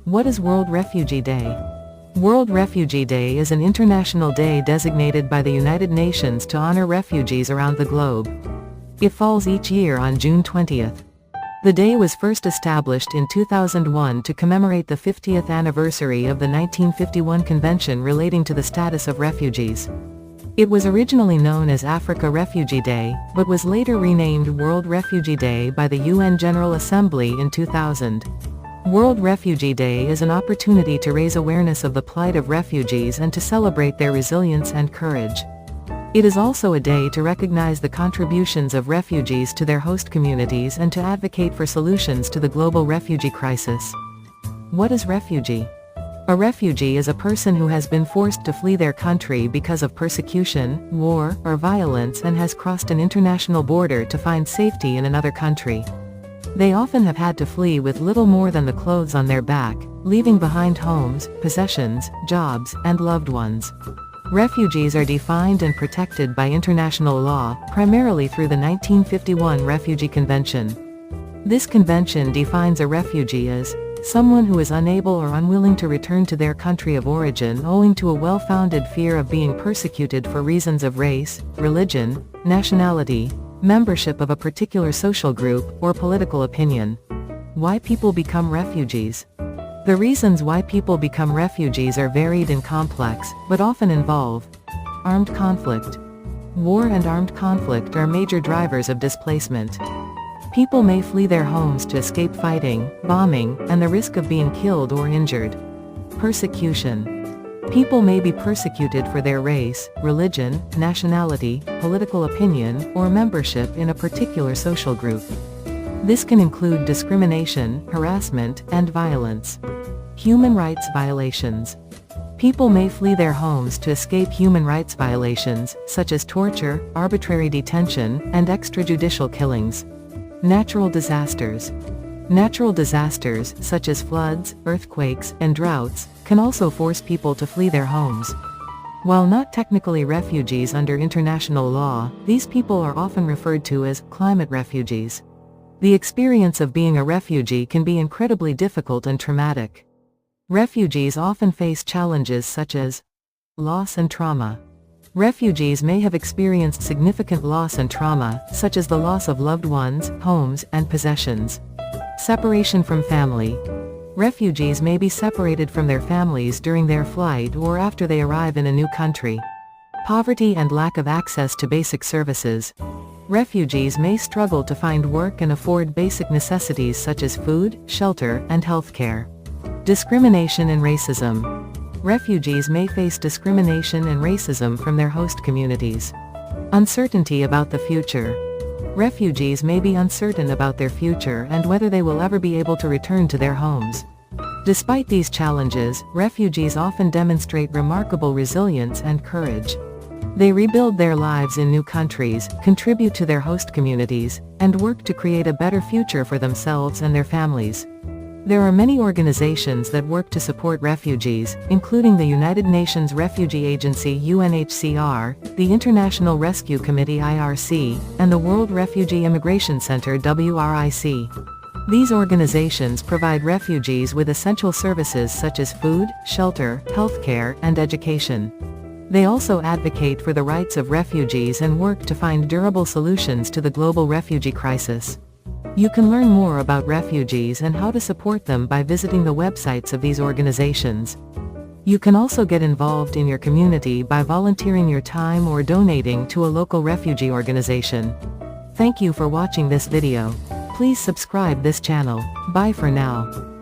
What is World Refugee Day? World Refugee Day is an international day designated by the United Nations to honor refugees around the globe. It falls each year on June 20th. The day was first established in 2001 to commemorate the 50th anniversary of the 1951 Convention relating to the status of refugees. It was originally known as Africa Refugee Day, but was later renamed World Refugee Day by the UN General Assembly in 2000. World Refugee Day is an opportunity to raise awareness of the plight of refugees and to celebrate their resilience and courage. It is also a day to recognize the contributions of refugees to their host communities and to advocate for solutions to the global refugee crisis. What is refugee? A refugee is a person who has been forced to flee their country because of persecution, war, or violence and has crossed an international border to find safety in another country. They often have had to flee with little more than the clothes on their back, leaving behind homes, possessions, jobs, and loved ones. Refugees are defined and protected by international law, primarily through the 1951 Refugee Convention. This convention defines a refugee as someone who is unable or unwilling to return to their country of origin owing to a well-founded fear of being persecuted for reasons of race, religion, nationality, membership of a particular social group, or political opinion. Why people become refugees? The reasons why people become refugees are varied and complex, but often involve armed conflict. War and armed conflict are major drivers of displacement. People may flee their homes to escape fighting, bombing, and the risk of being killed or injured. Persecution. People may be persecuted for their race, religion, nationality, political opinion, or membership in a particular social group. This can include discrimination, harassment, and violence. Human rights violations. People may flee their homes to escape human rights violations, such as torture, arbitrary detention, and extrajudicial killings. Natural disasters. Natural disasters, such as floods, earthquakes, and droughts, can also force people to flee their homes. While not technically refugees under international law, these people are often referred to as climate refugees. The experience of being a refugee can be incredibly difficult and traumatic. Refugees often face challenges such as loss and trauma. Refugees may have experienced significant loss and trauma, such as the loss of loved ones, homes, and possessions. Separation from family. Refugees may be separated from their families during their flight or after they arrive in a new country. Poverty and lack of access to basic services. Refugees may struggle to find work and afford basic necessities such as food, shelter, and healthcare. Discrimination and racism. Refugees may face discrimination and racism from their host communities. Uncertainty about the future. Refugees may be uncertain about their future and whether they will ever be able to return to their homes. Despite these challenges, refugees often demonstrate remarkable resilience and courage. They rebuild their lives in new countries, contribute to their host communities, and work to create a better future for themselves and their families. There are many organizations that work to support refugees, including the United Nations Refugee Agency UNHCR, the International Rescue Committee IRC, and the World Refugee Immigration Center WRIC. These organizations provide refugees with essential services such as food, shelter, healthcare, and education. They also advocate for the rights of refugees and work to find durable solutions to the global refugee crisis. You can learn more about refugees and how to support them by visiting the websites of these organizations. You can also get involved in your community by volunteering your time or donating to a local refugee organization. Thank you for watching this video. Please subscribe this channel. Bye for now.